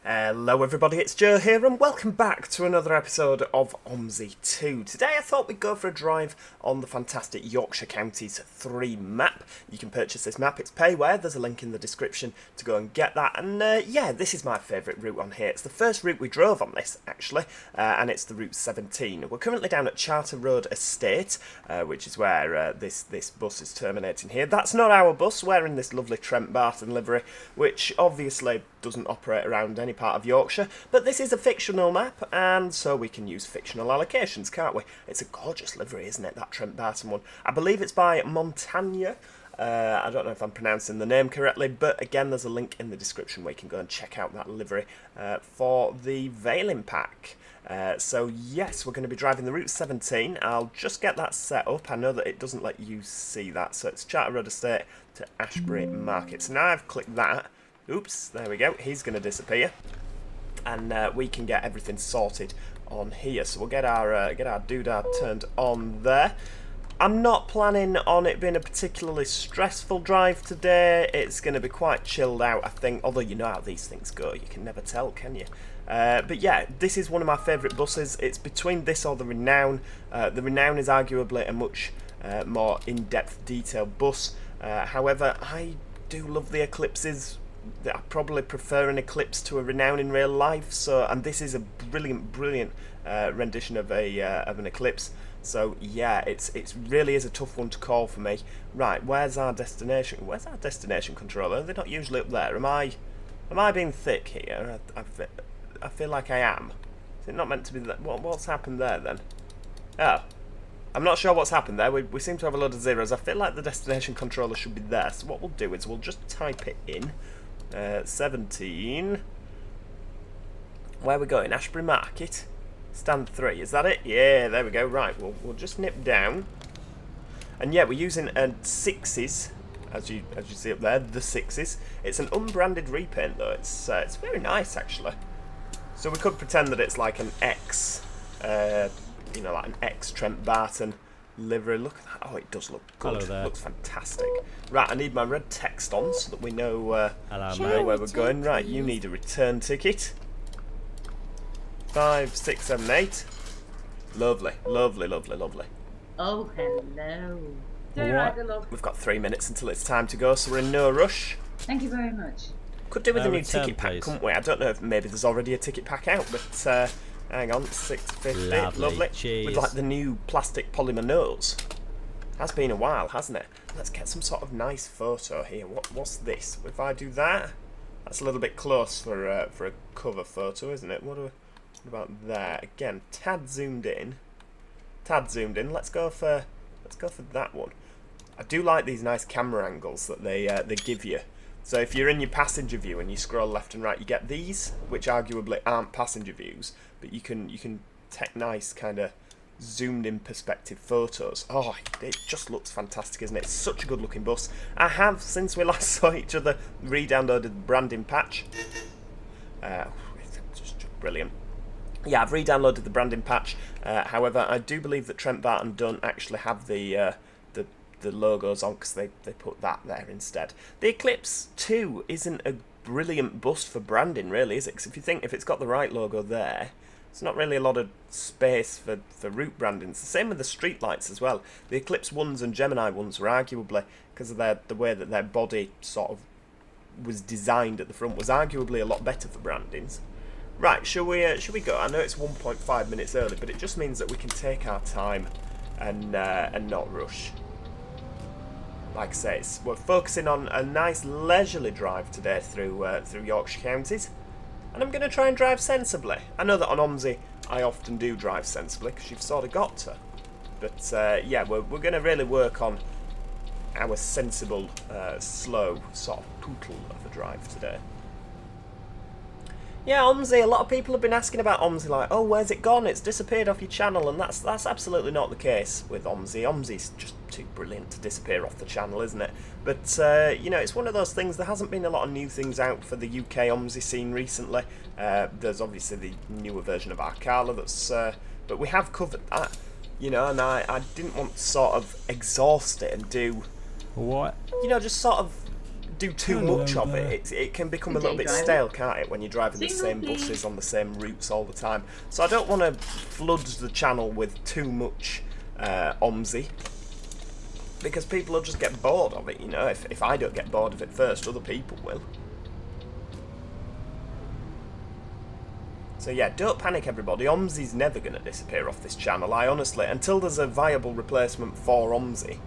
Hello everybody, it's Joe here and welcome back to another episode of OMSI 2. Today I thought we'd go for a drive on the fantastic Yorkshire Counties 3 map. You can purchase this map, it's payware, there's a link in the description to go and get that. And yeah, this is my favourite route on here. It's the first route we drove on this actually, and it's the Route 17. We're currently down at Charter Road Estate, which is where this bus is terminating here. That's not our bus, we're in this lovely Trent Barton livery, which obviously doesn't operate around any part of Yorkshire, but this is a fictional map, and so we can use fictional allocations, can't we? It's a gorgeous livery, isn't it, that Trent Barton one? I believe it's by Montagna. I don't know if I'm pronouncing the name correctly, but again, there's a link in the description where you can go and check out that livery for the Veiling pack. So yes, we're going to be driving the Route 17. I'll just get that set up. I know that it doesn't let you see that, so it's Charter Road Estate to Ashbury Market. So now I've clicked that. Oops, there we go, he's going to disappear. And we can get everything sorted on here. So we'll get our doodah turned on there. I'm not planning on it being a particularly stressful drive today. It's going to be quite chilled out, I think. Although you know how these things go, you can never tell, can you? But yeah, this is one of my favourite buses. It's between this or the Renown. The Renown is arguably a much more in-depth, detailed bus. However, I do love the Eclipses. I probably prefer an Eclipse to a Renown in real life. So, and this is a brilliant rendition of an Eclipse. So yeah, it really is a tough one to call for me. Right, where's our destination? Where's our destination controller? They're not usually up there. Am I being thick here? I feel like I am. Is it not meant to be that? What's happened there then? Oh, I'm not sure what's happened there. We seem to have a load of zeros. I feel like the destination controller should be there. So what we'll do is we'll just type it in. 17. Where are we going? Ashbury Market. Stand 3. Is that it? Yeah, there we go. Right, we'll just nip down. And yeah, we're using 6s, as you see up there, the 6s. It's an unbranded repaint though. It's very nice actually. So we could pretend that it's like an X, you know, like an X Trent Barton livery. Look at that. Oh, it does look good. Hello there. Looks fantastic. Right, I need my red text on so that we know, Hello, where we're going. Right, you need a return ticket. 5, 6, 7, 8. Lovely. Oh, hello. What? We've got 3 minutes until it's time to go, so we're in no rush. Thank you very much. Could do with a new return, ticket pack, please. couldn't we? I don't know if maybe there's already a ticket pack out, but hang on, 650. Lovely. Cheers. With like the new plastic polymer nose. Has been a while, hasn't it? Let's get some sort of nice photo here. What's this? If I do that, that's a little bit close for a cover photo, isn't it? What about there? Again, tad zoomed in. Let's go for that one. I do like these nice camera angles that they give you. So if you're in your passenger view and you scroll left and right, you get these, which arguably aren't passenger views, but you can take nice kind of zoomed in perspective photos. Oh, it just looks fantastic, isn't it? It's such a good looking bus. I have, since we last saw each other, re-downloaded the branding patch. It's just brilliant. Yeah, I've re-downloaded the branding patch. However, I do believe that Trent Barton don't actually have the logos on because they put that there instead. The Eclipse 2 isn't a brilliant bus for branding, really, is it? Because if you think if it's got the right logo there, it's not really a lot of space for route branding. It's the same with the street lights as well. The Eclipse 1s and Gemini 1s were arguably, because of the way that their body sort of was designed at the front, was arguably a lot better for brandings. Right, shall we go? I know it's 1.5 minutes early, but it just means that we can take our time and not rush. Like I say, we're focusing on a nice leisurely drive today through Yorkshire Counties, and I'm going to try and drive sensibly. I know that on OMSI I often do drive sensibly because you've sort of got to, but yeah, we're going to really work on our sensible, slow sort of poodle of a drive today. Yeah, OMSI, a lot of people have been asking about OMSI, like, oh, where's it gone? It's disappeared off your channel, and that's absolutely not the case with OMSI. OMSI's just too brilliant to disappear off the channel, isn't it? But, you know, it's one of those things, there hasn't been a lot of new things out for the UK OMSI scene recently. There's obviously the newer version of Arcala that's, but we have covered that, you know, and I didn't want to sort of exhaust it and do... What? You know, just sort of do too much of it. It can become a little bit stale, can't it, when you're driving the same buses on the same routes all the time. So I don't want to flood the channel with too much OMSI, because people will just get bored of it, you know. If I don't get bored of it first, other people will. So yeah, don't panic everybody, OMSI's never going to disappear off this channel. I honestly, until there's a viable replacement for OMSI,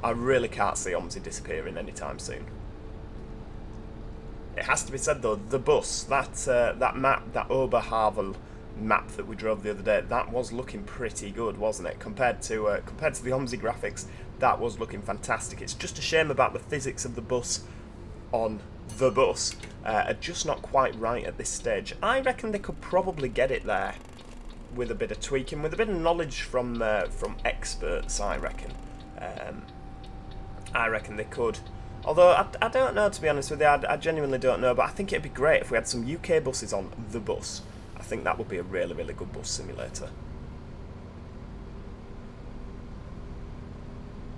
I really can't see OMSI disappearing anytime soon. It has to be said though, the bus, that map, that Oberhavel map that we drove the other day, that was looking pretty good, wasn't it? Compared to the OMSI graphics, that was looking fantastic. It's just a shame about the physics of the bus on the bus are just not quite right at this stage. I reckon they could probably get it there with a bit of tweaking, with a bit of knowledge from experts. I reckon they could. Although I don't know, to be honest with you, I genuinely don't know. But I think it'd be great if we had some UK buses on the bus. I think that would be a really, really good bus simulator.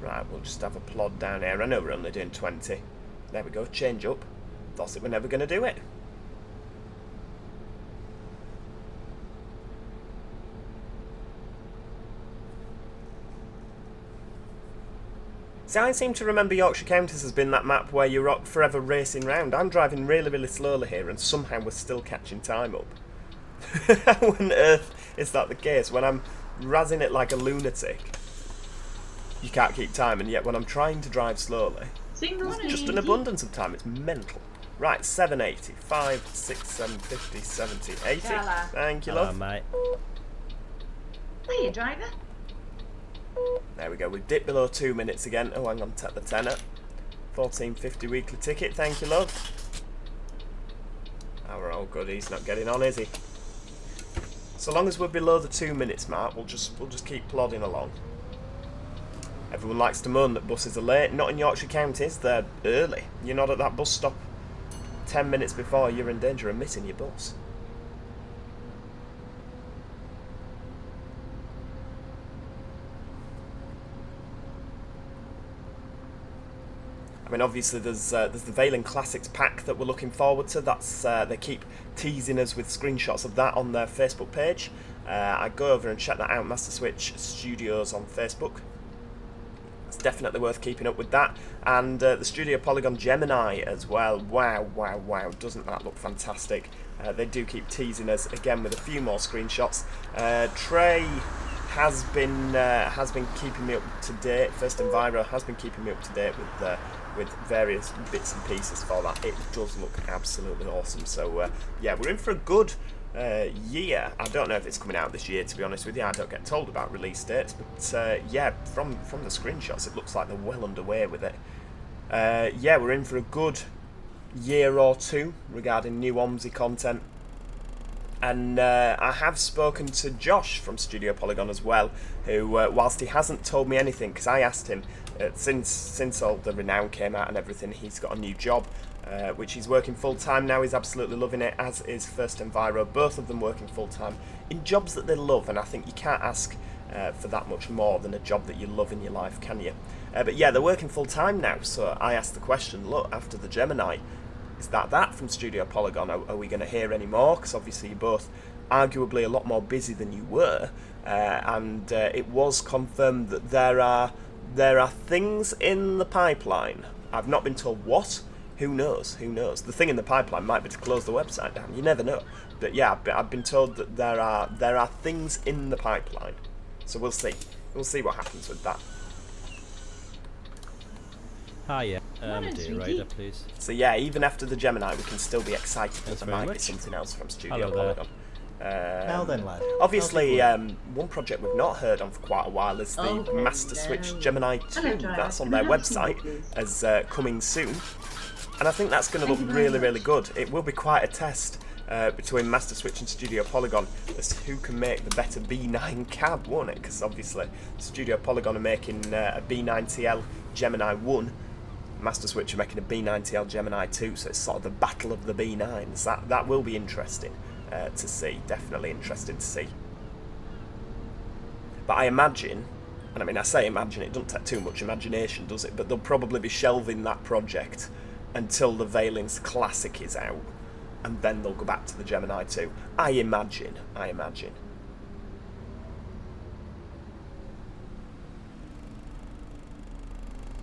Right, we'll just have a plod down here. I know we're only doing 20. There we go, change up. Thought it we're never going to do it. See, I seem to remember Yorkshire Counties has been that map where you're forever racing round. I'm driving really, really slowly here and somehow we're still catching time up. How on earth is that the case? When I'm razzing it like a lunatic, you can't keep time, and yet when I'm trying to drive slowly, there's just an abundance of time. It's mental. Right, 780, 5, 6, 7, 50, 70, 80. Thank you, love. Mate. Hiya, driver. There we go, we've dipped below 2 minutes again. Oh, hang on, take the tenner. 14.50 weekly ticket, thank you, love. Oh, we're all good, he's not getting on, is he? So long as we're below the 2 minutes mark, we'll just keep plodding along. Everyone likes to moan that buses are late. Not in Yorkshire Counties, they're early. You're not at that bus stop 10 minutes before, you're in danger of missing your bus. I mean, obviously there's the Veiling Classics pack that we're looking forward to. That's they keep teasing us with screenshots of that on their Facebook page. I go over and check that out, Masterswitch Studios on Facebook. It's definitely worth keeping up with that. And the Studio Polygon Gemini as well. Wow, wow, wow. Doesn't that look fantastic? They do keep teasing us again with a few more screenshots. Trey has been keeping me up to date. First Enviro has been keeping me up to date with various bits and pieces for that. It does look absolutely awesome. So yeah, we're in for a good year. I don't know if it's coming out this year, to be honest with you. I don't get told about release dates, but yeah, from the screenshots it looks like they're well underway with it. Yeah, we're in for a good year or two regarding new OMSI content. And I have spoken to Josh from Studio Polygon as well, who, whilst he hasn't told me anything, because I asked him, since all the Renown came out and everything, he's got a new job, which he's working full-time now. He's absolutely loving it, as is First Enviro, both of them working full-time in jobs that they love, and I think you can't ask for that much more than a job that you love in your life, can you? But yeah, they're working full-time now, so I asked the question, look, after the Gemini, is that from Studio Polygon? Are we going to hear any more? Because obviously you're both arguably a lot more busy than you were, and it was confirmed that there are things in the pipeline. I've not been told what. Who knows? Who knows? The thing in the pipeline might be to close the website down. You never know. But yeah, I've been told that there are things in the pipeline. So we'll see. We'll see what happens with that. Hiya, dear Raider, please. So yeah, even after the Gemini, we can still be excited that there might be something else from Studio Polygon. Now then, lad. Obviously, one project we've not heard on for quite a while is the Masterswitch Gemini 2. That's on their website as coming soon. And I think that's going to look really, really good. It will be quite a test between Masterswitch and Studio Polygon as to who can make the better B9 cab, won't it? Because obviously, Studio Polygon are making a B9TL Gemini 1. Masterswitch are making a B9TL Gemini 2, so it's sort of the battle of the B9s. That will be interesting to see, definitely interesting to see. But I imagine, and I mean I say imagine, it doesn't take too much imagination, does it? But they'll probably be shelving that project until the Veiling's Classic is out, and then they'll go back to the Gemini 2. I imagine.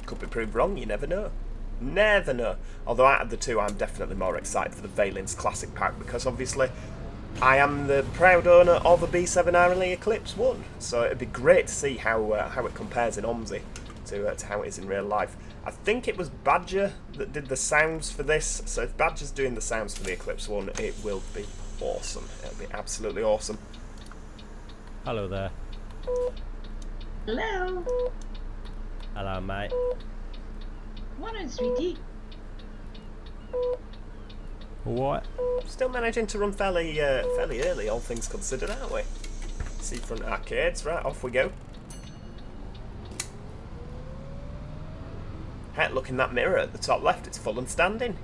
Could be proved wrong, you never know. Never know. Although out of the two, I'm definitely more excited for the Veiling's Classic pack, because obviously I am the proud owner of a B7RLE Eclipse 1, so it'd be great to see how it compares in OMSI to how it is in real life. I think it was Badger that did the sounds for this, so if Badger's doing the sounds for the Eclipse 1, it will be awesome. It'll be absolutely awesome. Hello there. Hello. Hello, mate. Morning, sweetie. What? Still managing to run fairly early, all things considered, aren't we? Seafront Arcades, right, off we go. Heck, look in that mirror at the top left, it's full and standing.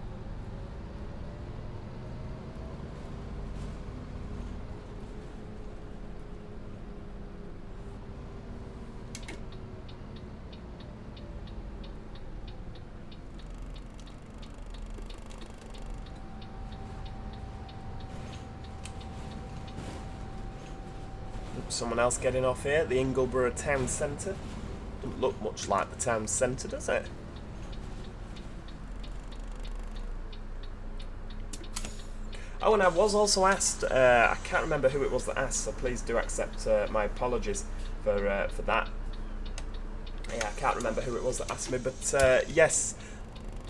Someone else getting off here, the Ingleborough Town Centre. Doesn't look much like the town centre, does it? Oh, and I was also asked, I can't remember who it was that asked, so please do accept my apologies for that. Yeah, I can't remember who it was that asked me, but yes,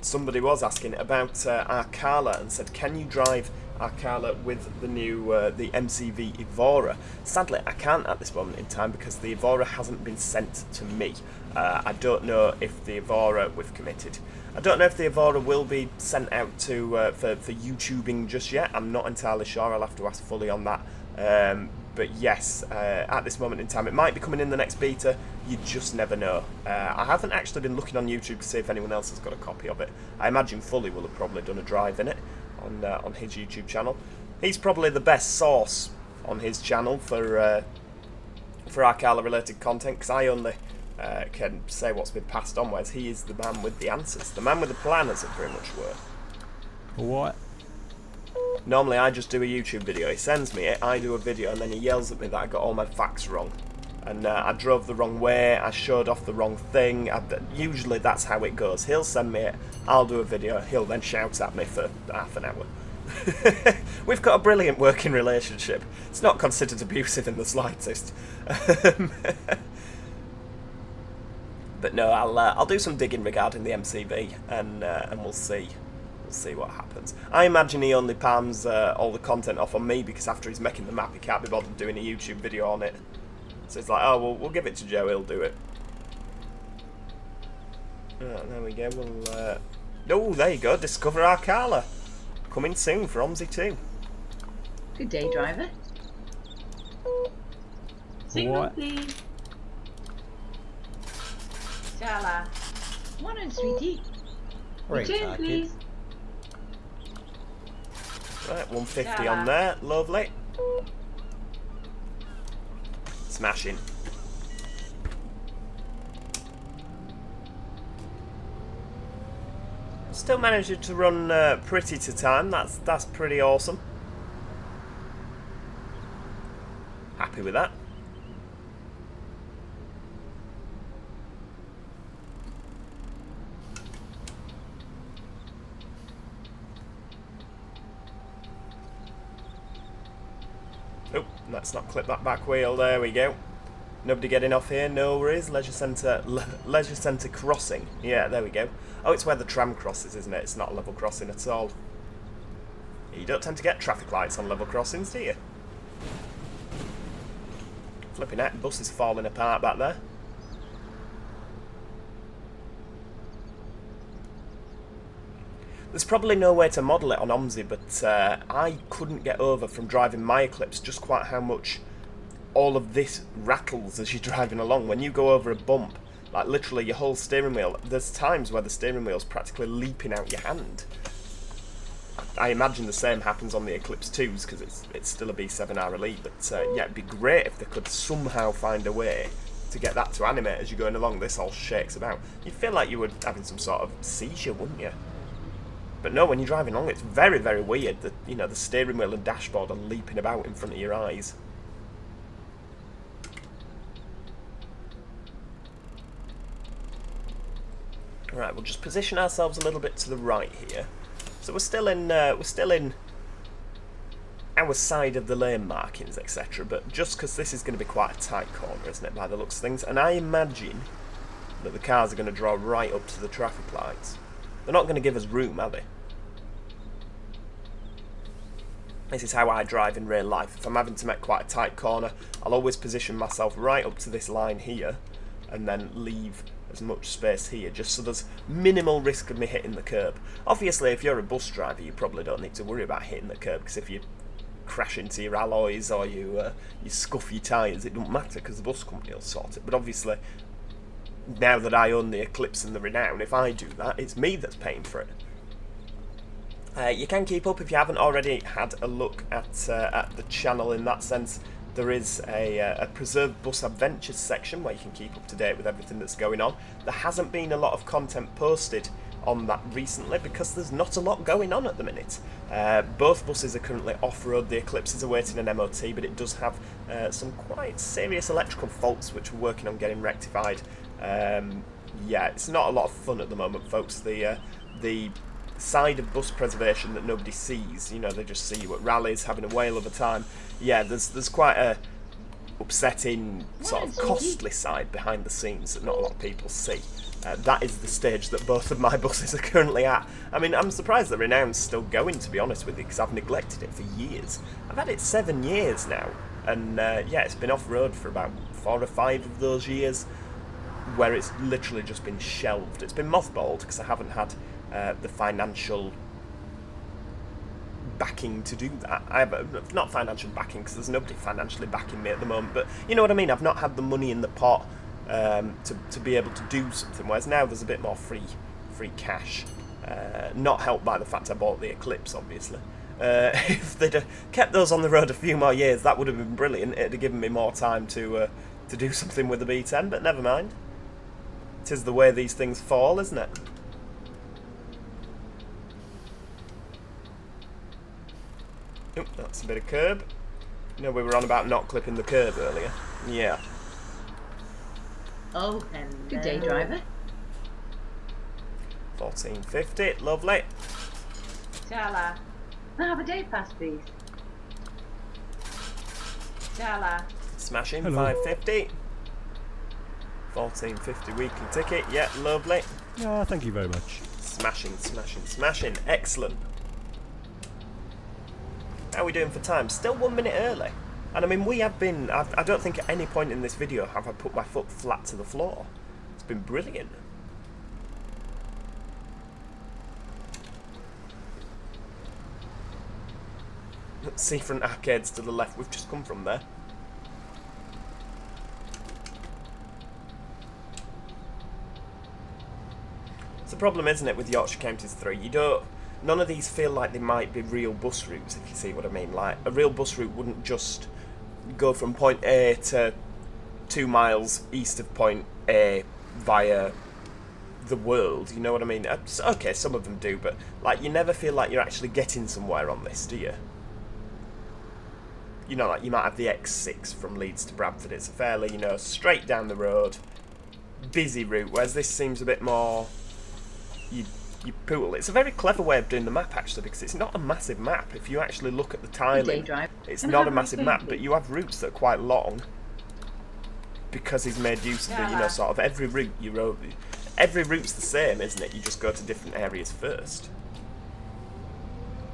somebody was asking about our Carla and said, can you drive our Carla with the new the MCV Evora? Sadly, I can't at this moment in time because the Evora hasn't been sent to me. I don't know if the Evora, we've committed, I don't know if the Evora will be sent out to for YouTubing just yet. I'm not entirely sure. I'll have to ask fully on that. But yes, at this moment in time, it might be coming in the next beta. You just never know. I haven't actually been looking on YouTube to see if anyone else has got a copy of it. I imagine Fully will have probably done a drive in it on his YouTube channel. He's probably the best source on his channel for Arcala related content, because I only can say what's been passed on, whereas he is the man with the answers, the man with the plan, as it very much were. What? Normally I just do a YouTube video, he sends me it, I do a video, and then he yells at me that I got all my facts wrong. And I drove the wrong way, I showed off the wrong thing. Usually that's how it goes. He'll send me it, I'll do a video, he'll then shout at me for half an hour. We've got a brilliant working relationship. It's not considered abusive in the slightest. But no, I'll do some digging regarding the MCV, and we'll see. We'll see what happens. I imagine he only palms all the content off on me because after he's making the map, he can't be bothered doing a YouTube video on it. So it's like, oh, well, we'll give it to Joe, he'll do it. Right, there we go. We'll, oh, there you go. Discover Arcala. Coming soon for OMSI 2. Good day, driver. Signal, What? please. Sylar. Morning, sweetie. Right, Return, Arcade. please. Right, 150 Yeah. on there. Lovely. Smashing. Still managing to run pretty to time. That's pretty awesome. Happy with that. Oh, let's not clip that back wheel. There we go. Nobody getting off here. No worries. Leisure Centre crossing. Yeah, there we go. Oh, it's where the tram crosses, isn't it? It's not a level crossing at all. You don't tend to get traffic lights on level crossings, do you? Flipping heck, bus is falling apart back there. There's probably no way to model it on OMSI, but I couldn't get over from driving my Eclipse just quite how much all of this rattles as you're driving along. When you go over a bump, like literally your whole steering wheel, there's times where the steering wheel's practically leaping out your hand. I imagine the same happens on the Eclipse 2s because it's still a B7RLE, but yeah, it'd be great if they could somehow find a way to get that to animate as you're going along. This all shakes about. You'd feel like you were having some sort of seizure, wouldn't you? But no, when you're driving along, it's very, very weird that, you know, the steering wheel and dashboard are leaping about in front of your eyes. Right, we'll just position ourselves a little bit to the right here. So we're still in our side of the lane markings, etc. But just because this is going to be quite a tight corner, isn't it, by the looks of things? And I imagine that the cars are going to draw right up to the traffic lights. They're not going to give us room, are they? This is how I drive in real life. If I'm having to make quite a tight corner, I'll always position myself right up to this line here and then leave as much space here, just so there's minimal risk of me hitting the curb. Obviously, if you're a bus driver, you probably don't need to worry about hitting the curb, because if you crash into your alloys or you scuff your tyres, it doesn't matter because the bus company will sort it. But obviously, now that I own the Eclipse and the Renown, if I do that, it's me that's paying for it. You can keep up if you haven't already had a look at the channel in that sense. There is a Preserved Bus Adventures section where you can keep up to date with everything that's going on. There hasn't been a lot of content posted on that recently because there's not a lot going on at the minute. Both buses are currently off-road. The Eclipse is awaiting an MOT, but it does have some quite serious electrical faults which we're working on getting rectified. Yeah, it's not a lot of fun at the moment, folks. The side of bus preservation that nobody sees, you know, they just see you at rallies having a whale of a time. Yeah, there's quite a upsetting, sort of costly side behind the scenes that not a lot of people see. That is the stage that both of my buses are currently at. I mean, I'm surprised that Renown's still going, to be honest with you, because I've neglected it for years. I've had it 7 years now, and yeah, it's been off-road for about 4 or 5 of those years, where it's literally just been shelved. It's been mothballed because I haven't had the financial backing to do that. I have not financial backing because there's nobody financially backing me at the moment, but you know what I mean. I've not had the money in the pot to be able to do something. Whereas now there's a bit more free cash. Not helped by the fact I bought the Eclipse, obviously. If they'd kept those on the road a few more years, that would have been brilliant. It'd have given me more time to do something with the B10. But never mind. It is the way these things fall, isn't it? Oop, that's a bit of curb. You know, we were on about not clipping the curb earlier. Yeah. Oh, hello. Good day, driver. 1450, lovely. Sylar. Now have a day pass, please. Sylar. Smashing, Hello. 550. 1450 weekly ticket, yeah, lovely. Yeah, thank you very much. Smashing, smashing, smashing, excellent. How are we doing for time? Still 1 minute early. And I mean, we have been, I don't think at any point in this video have I put my foot flat to the floor. It's been brilliant. Seafront Arcades to the left, we've just come from there. It's a problem, isn't it, with Yorkshire Counties 3? None of these feel like they might be real bus routes, if you see what I mean. Like, a real bus route wouldn't just go from point A to 2 miles east of point A via the world, you know what I mean? Okay, some of them do, but like, you never feel like you're actually getting somewhere on this, do you? You know, like, you might have the X6 from Leeds to Bradford. It's a fairly, you know, straight down the road, busy route, whereas this seems a bit more, you poodle. It's a very clever way of doing the map, actually, because it's not a massive map. If you actually look at the tiling, it's not a massive map, but you have routes that are quite long, because he's made use of the, you know, sort of every route every route's the same, isn't it? You just go to different areas first.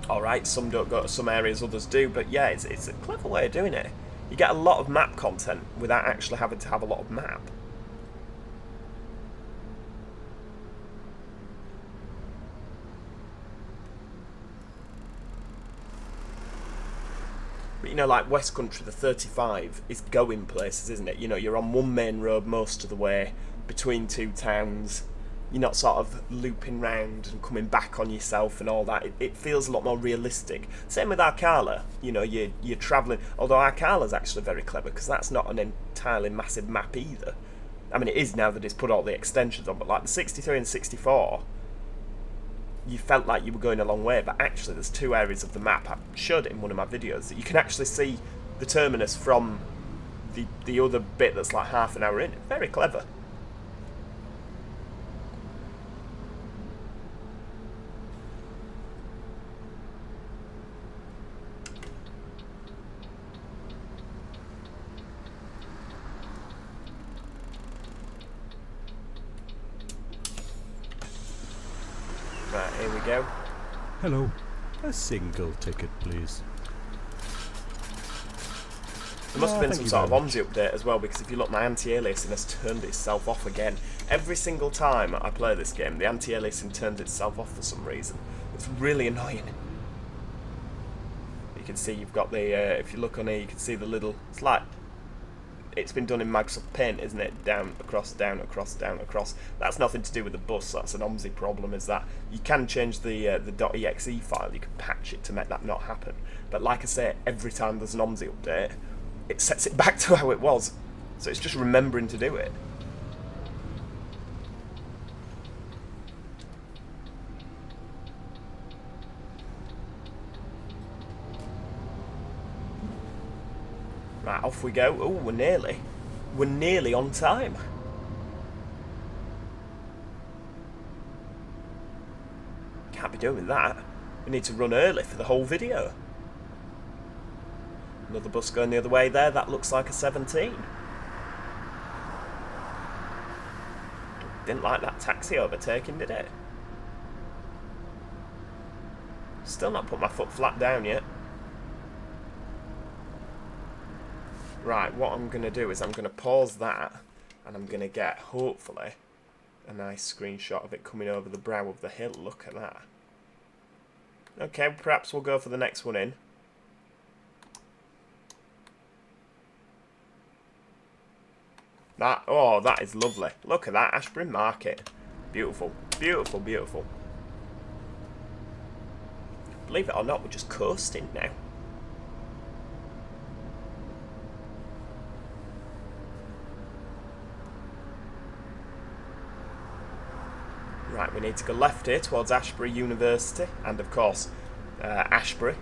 Alright, some don't go to some areas, others do, but yeah, it's a clever way of doing it. You get a lot of map content without actually having to have a lot of map. But you know, like West Country, the 35 is going places, isn't it? You know, you're on one main road most of the way between 2 towns. You're not sort of looping round and coming back on yourself and all that. It feels a lot more realistic. Same with Arcala. You know, you're travelling. Although Arcala's actually very clever because that's not an entirely massive map either. I mean, it is now that it's put all the extensions on, but like the 63 and 64, you felt like you were going a long way, but actually there's two areas of the map, I showed it in one of my videos, that you can actually see the terminus from the other bit that's like half an hour in. Very clever. Right, here we go. Hello. A single ticket, please. There must have been thank some you sort of very OMSI update as well, because if you look, my anti-aliasing has turned itself off again. Every single time I play this game, the anti-aliasing turns itself off for some reason. It's really annoying. You can see you've got the, if you look on here, you can see the little, it's like, it's been done in Microsoft Paint, isn't it? Down, across, down, across, down, across. That's nothing to do with the bus, that's an OMSI problem, is that you can change the .exe file, you can patch it to make that not happen. But like I say, every time there's an OMSI update, it sets it back to how it was. So it's just remembering to do it. Right, off we go. Oh, we're nearly on time. Can't be doing that. We need to run early for the whole video. Another bus going the other way there. That looks like a 17. Didn't like that taxi overtaking, did it? Still not put my foot flat down yet. Right, what I'm going to do is I'm going to pause that, and I'm going to get, hopefully, a nice screenshot of it coming over the brow of the hill. Look at that. Okay, perhaps we'll go for the next one in. That is lovely. Look at that, Ashbury Market. Beautiful, beautiful, beautiful. Believe it or not, we're just coasting now. Right, we need to go left here towards Ashbury University, and of course, Ashbury.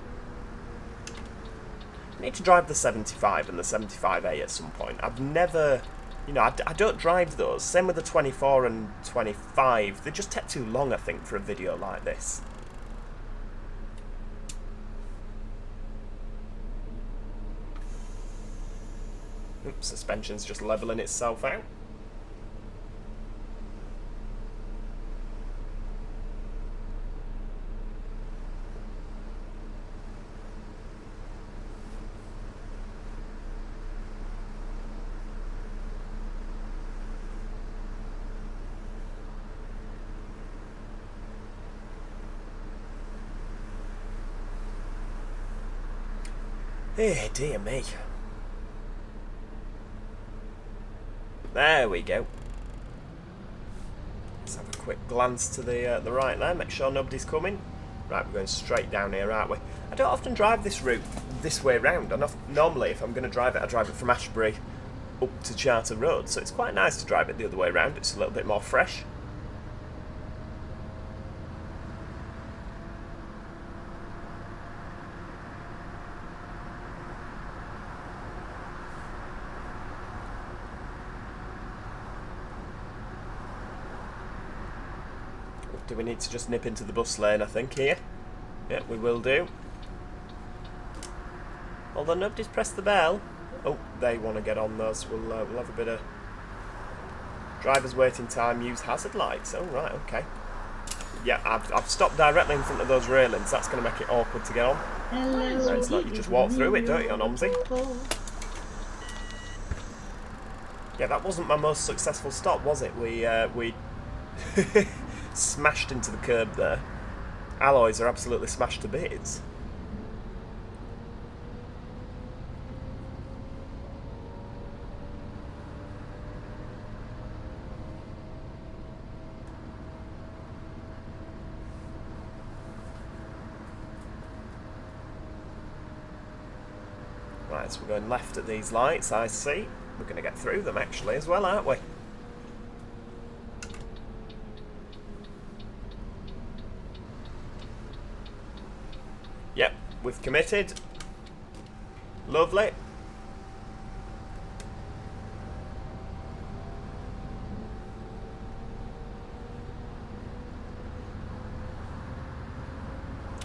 I need to drive the 75 and the 75A at some point. I've never, you know, I don't drive those. Same with the 24 and 25. They just take too long, I think, for a video like this. Oops, suspension's just levelling itself out. Eh, dear me. There we go. Let's have a quick glance to the right there, make sure nobody's coming. Right, we're going straight down here, aren't we? I don't often drive this route this way round. Normally, if I'm going to drive it, I drive it from Ashbury up to Charter Road, so it's quite nice to drive it the other way round. It's a little bit more fresh. Do we need to just nip into the bus lane, I think, here? Yeah, we will do. Although nobody's pressed the bell. Oh, they want to get on those. We'll have a bit of driver's waiting time, use hazard lights. Oh, right, okay. Yeah, I've stopped directly in front of those railings. That's going to make it awkward to get on. Hello. It's not, you just walk through it, don't you, on OMSI? Yeah, that wasn't my most successful stop, was it? We smashed into the curb there. Alloys are absolutely smashed to bits. Right, so we're going left at these lights, I see. We're going to get through them actually as well, aren't we? we've committed. Lovely.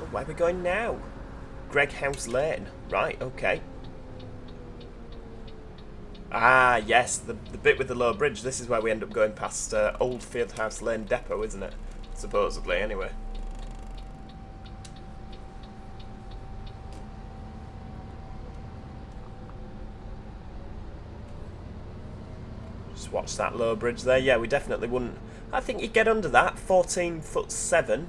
Oh, where are we going now? Greg House Lane. Right, okay. Ah, yes, the bit with the low bridge. This is where we end up going past Old Fieldhouse Lane Depot, isn't it? Supposedly, anyway. Just watch that low bridge there. Yeah, we definitely wouldn't. I think you'd get under that. 14'7".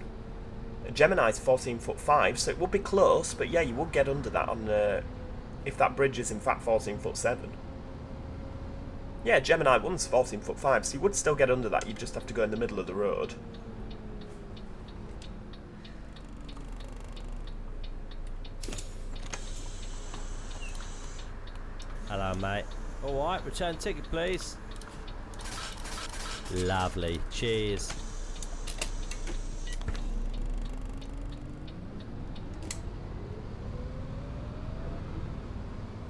Gemini's 14'5", so it would be close, but yeah, you would get under that on if that bridge is in fact 14'7". Yeah, Gemini 1's 14'5", so you would still get under that. You'd just have to go in the middle of the road. Hello, mate. Alright, return ticket, please. Lovely. Cheers.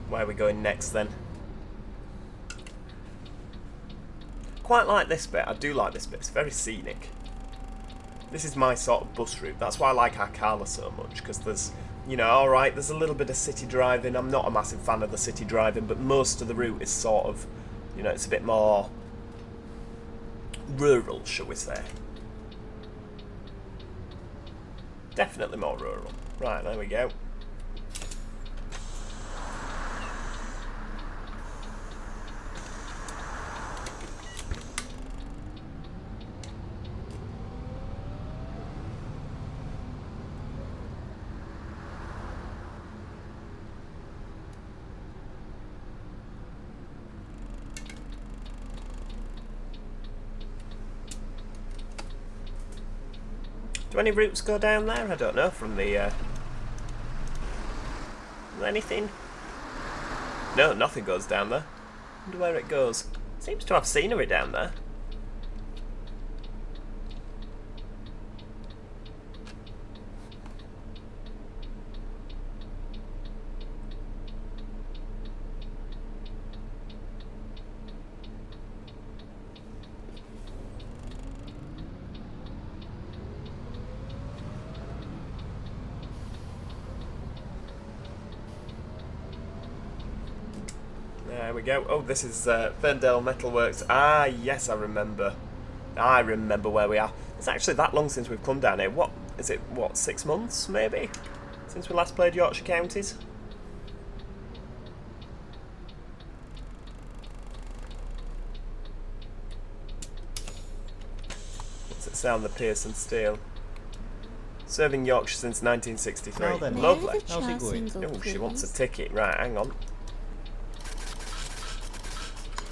Where are we going next then? Quite like this bit. I do like this bit. It's very scenic. This is my sort of bus route. That's why I like Arcala so much, because there's, you know, alright, there's a little bit of city driving. I'm not a massive fan of the city driving, but most of the route is sort of, you know, it's a bit more rural, shall we say. Definitely more rural. Right, there we go. Do any routes go down there? I don't know from the... anything? No, nothing goes down there. Wonder where it goes. Seems to have scenery down there. There we go. Oh, this is Ferndale Metalworks. Ah, yes, I remember. I remember where we are. It's actually that long since we've come down here. What is it? What, 6 months, maybe? Since we last played Yorkshire Counties? What's it say on the Pearson Steel? Serving Yorkshire since 1963. Well then, Lovely. how's it going? Oh, she wants a ticket. Right, hang on.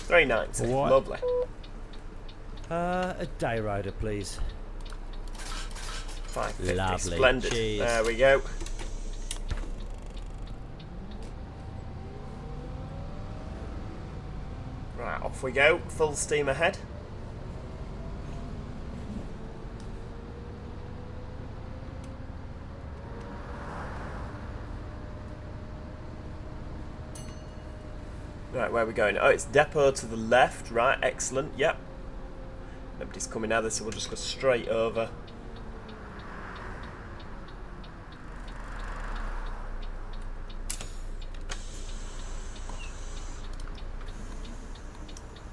390. What? Lovely. A day rider, please. 550. Lovely. Splendid. Cheers. There we go. Right, off we go. Full steam ahead. Right, where are we going? Oh, it's depot to the left. Right, excellent. Yep. Nobody's coming either, so we'll just go straight over.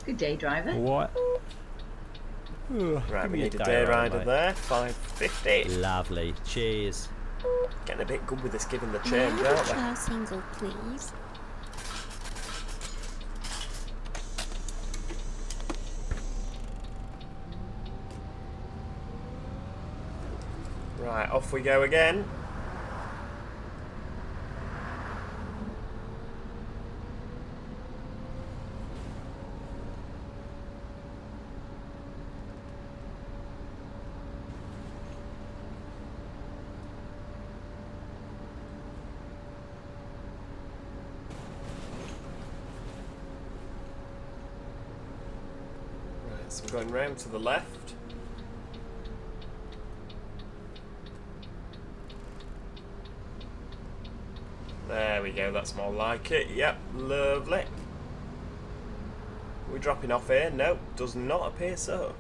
Good day, driver. What? Right, we need a day rider there. 550. Lovely. Cheers. Getting a bit good with this giving the May I change, have aren't a we? chair single, please? Right, off we go again. Right, so we're going round to the left. we go, that's more like it. Yep, lovely. Are we dropping off here? No, does not appear so.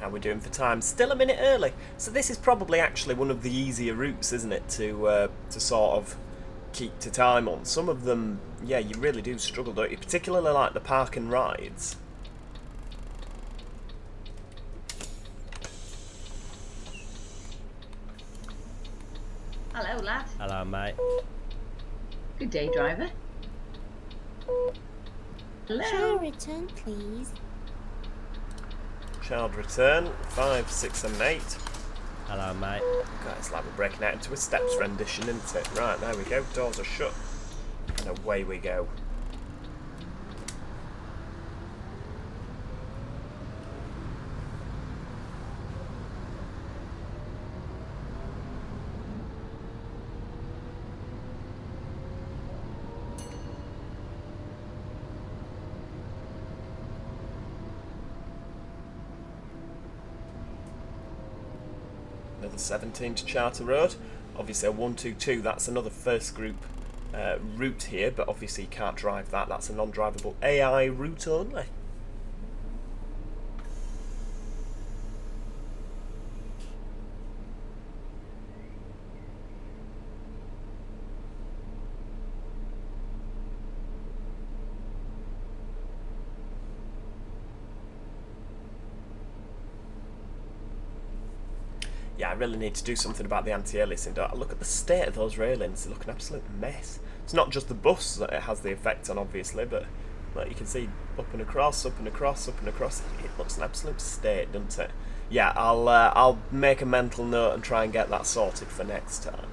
How are we doing for time? Still a minute early. So this is probably actually one of the easier routes, isn't it, to sort of keep to time on. Some of them, yeah, you really do struggle, don't you? Particularly like the park and rides. Hello, lad. Hello, mate. Good day, driver. Hello. Child return, please. Child return, 5, 6 and 8. Hello, mate. God, it's like we're breaking out into a steps rendition, isn't it? Right, there we go. Doors are shut. And away we go. Another 17 to Charter Road. Obviously a 122, that's another first group route here, but obviously you can't drive that. That's a non-drivable AI route only. Yeah, I really need to do something about the anti-aliasing. Look at the state of those railings. They look an absolute mess. It's not just the bus that it has the effect on, obviously, but like you can see up and across, up and across, up and across. It looks an absolute state, doesn't it? Yeah, I'll make a mental note and try and get that sorted for next time.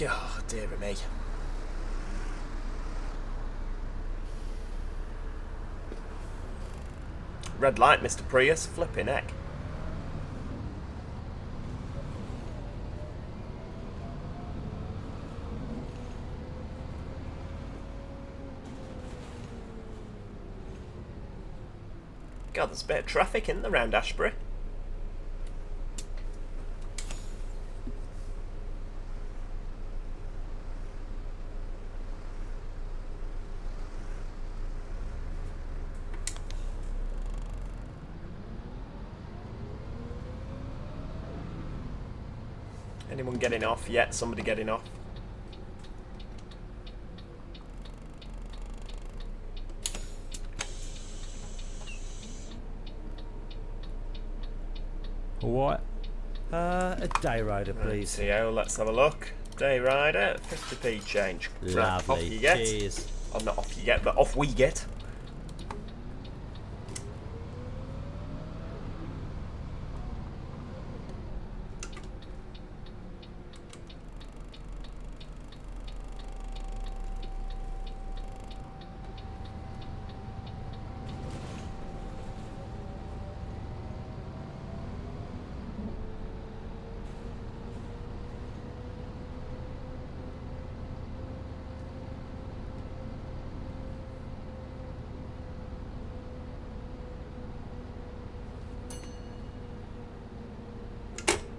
God, dear me. Red light, Mr. Prius. Flipping heck. God, there's a bit of traffic in the round Ashbury. Anyone getting off yet? Somebody getting off? What? A day rider, please. CO, let's have a look. Day rider, 50p change. Right, off Lovely. you get. Cheers. Oh, not off you get, but off we get.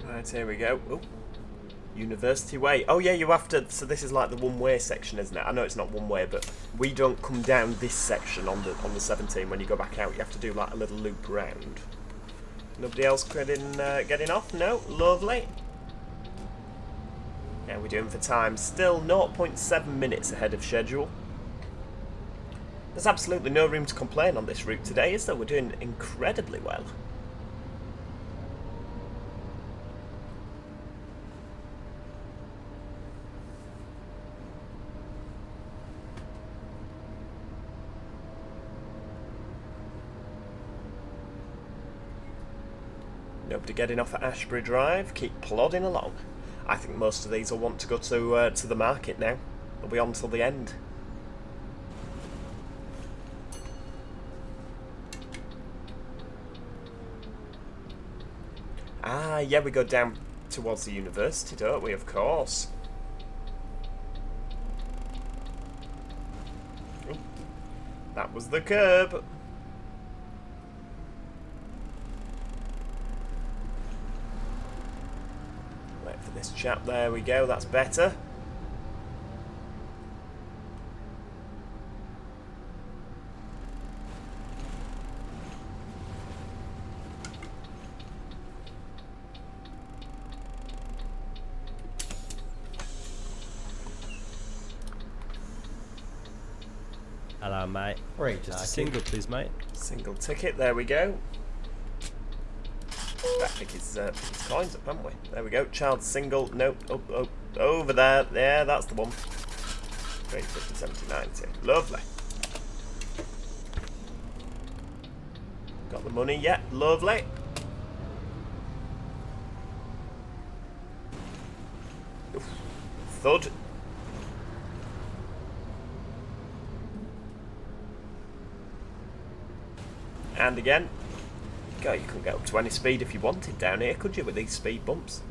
Right, here we go. Oh, University Way. Oh yeah, you have to. So this is like the one-way section, isn't it? I know it's not one way, but we don't come down this section on the 17. When you go back out, you have to do like a little loop around. Nobody else getting off? No, lovely. Yeah, we're doing for time. Still 0.7 minutes ahead of schedule. There's absolutely no room to complain on this route today, is there? We're doing incredibly well. Nobody getting off at Ashbury Drive. Keep plodding along. I think most of these will want to go to the market now. They'll be on till the end. Ah, yeah, we go down towards the university, don't we? Of course. That was the curb. Wait for this chap. There we go. That's better. Hello, mate. Right, just a Single, please, mate. Single ticket. There we go. Better pick his coins up, haven't we? There we go. Child single. Nope. Up, over there. Yeah, that's the one. 350, 70, 90. Lovely. Got the money. Yeah, lovely. Oof. Thud. And again. God, you couldn't get up to any speed if you wanted down here, could you, with these speed bumps?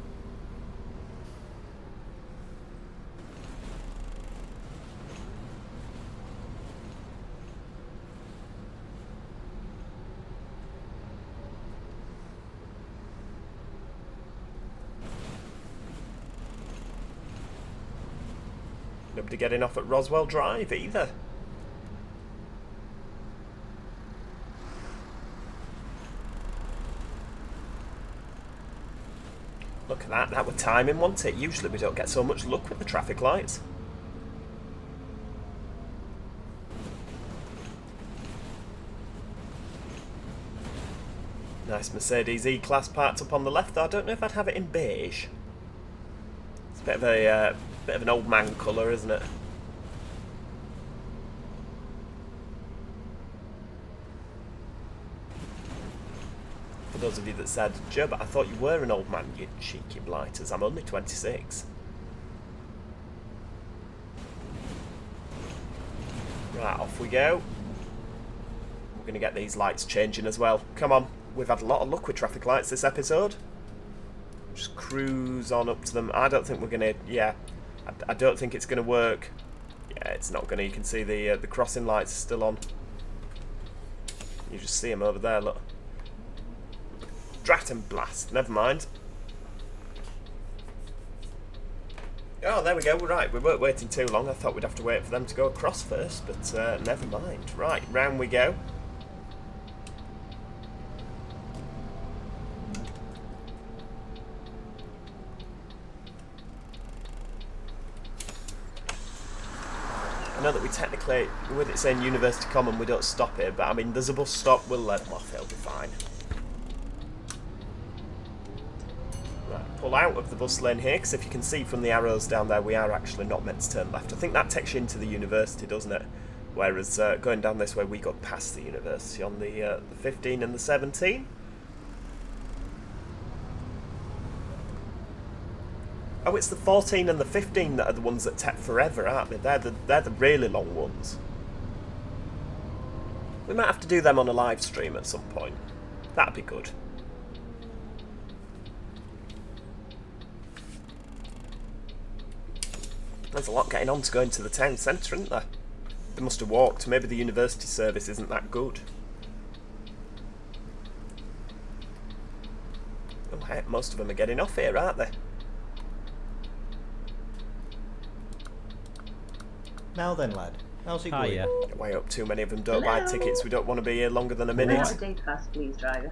Nobody getting off at Roswell Drive either. Look at that, that were timing, wasn't it? Usually we don't get so much luck with the traffic lights. Nice Mercedes E-Class parked up on the left, though. I don't know if I'd have it in beige. It's a bit of an old man colour, isn't it? For those of you that said, Joe, but I thought you were an old man, you cheeky blighters. I'm only 26. Right, off we go. We're going to get these lights changing as well. Come on. We've had a lot of luck with traffic lights this episode. Just cruise on up to them. I don't think we're going to... Yeah. I don't think it's going to work. Yeah, it's not going to. You can see the crossing lights are still on. You just see them over there, look. Drat and blast. Never mind. Oh, there we go. Right, we weren't waiting too long. I thought we'd have to wait for them to go across first, but never mind. Right, round we go. I know that we technically, with it saying University Common, we don't stop here, but I mean, there's a bus stop. We'll let them off. It'll be fine. Pull out of the bus lane here, because if you can see from the arrows down there, we are actually not meant to turn left. I think that takes you into the university, doesn't it? Whereas going down this way, we got past the university on the 15 and the 17. Oh, it's the 14 and the 15 that are the ones that take forever, aren't they? They're the really long ones. We might have to do them on a live stream at some point. That'd be good. There's a lot getting on to go into the town centre, isn't there? They must have walked. Maybe the university service isn't that good. Oh heck, most of them are getting off here, aren't they? Now then, lad. How's it going? Yeah. Get way up, too many of them don't buy tickets. We don't want to be here longer than a minute. What a day pass, please, driver.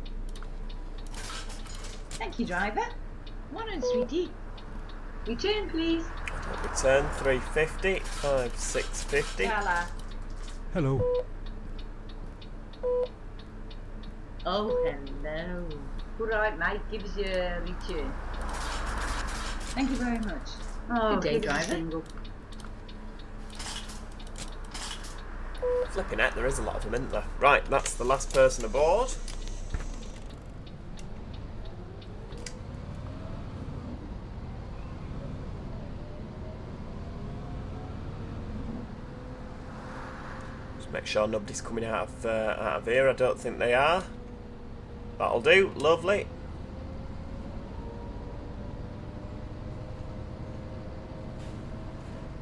Thank you, driver. Morning, sweetie. Return, please. Return 350, 650. Sylar. Hello. Oh, hello. All right, mate. Give us your return. Thank you very much. Oh, good day, driver. Flipping heck, there is a lot of them, isn't there? Right, that's the last person aboard. Make sure nobody's coming out of here. I don't think they are. That'll do. Lovely.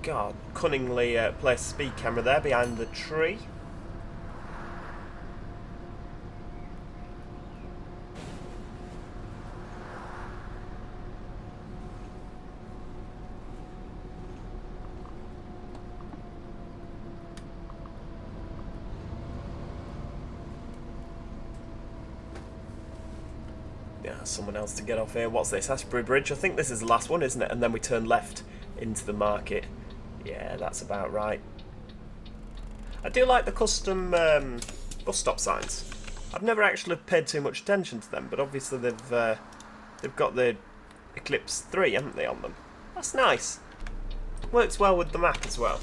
God, cunningly placed speed camera there behind the tree. someone else to get off here. What's this? Ashbury Bridge? I think this is the last one, isn't it? And then we turn left into the market. Yeah, that's about right. I do like the custom bus stop signs. I've never actually paid too much attention to them, but obviously they've got the Eclipse 3, haven't they, on them? That's nice. Works well with the map as well.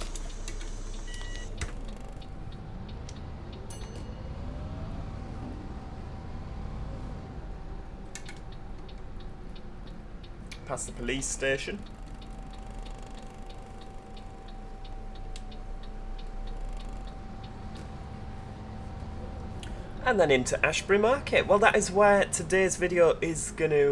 Past the police station. And then into Ashbury Market. Well, that is where today's video is gonna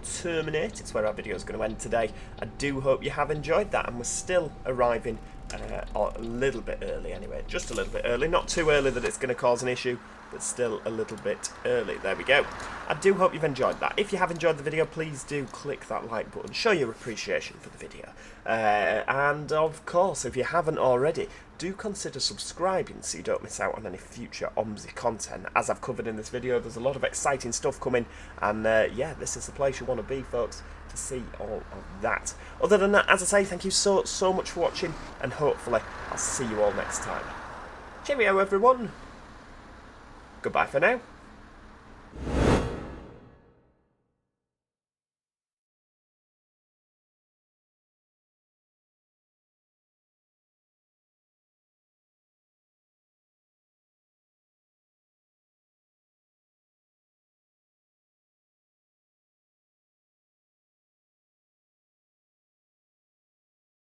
terminate. It's where our video is going to end today. I do hope you have enjoyed that, and we're still arriving a little bit early anyway. Just a little bit early. Not too early that it's going to cause an issue, but still a little bit early. There we go. I do hope you've enjoyed that. If you have enjoyed the video, please do click that like button. Show your appreciation for the video. And of course, if you haven't already, do consider subscribing so you don't miss out on any future OMSI content. As I've covered in this video, there's a lot of exciting stuff coming, and yeah, this is the place you want to be, folks, to see all of that. Other than that, as I say, thank you so much for watching, and hopefully I'll see you all next time. Cheerio, everyone. Goodbye for now.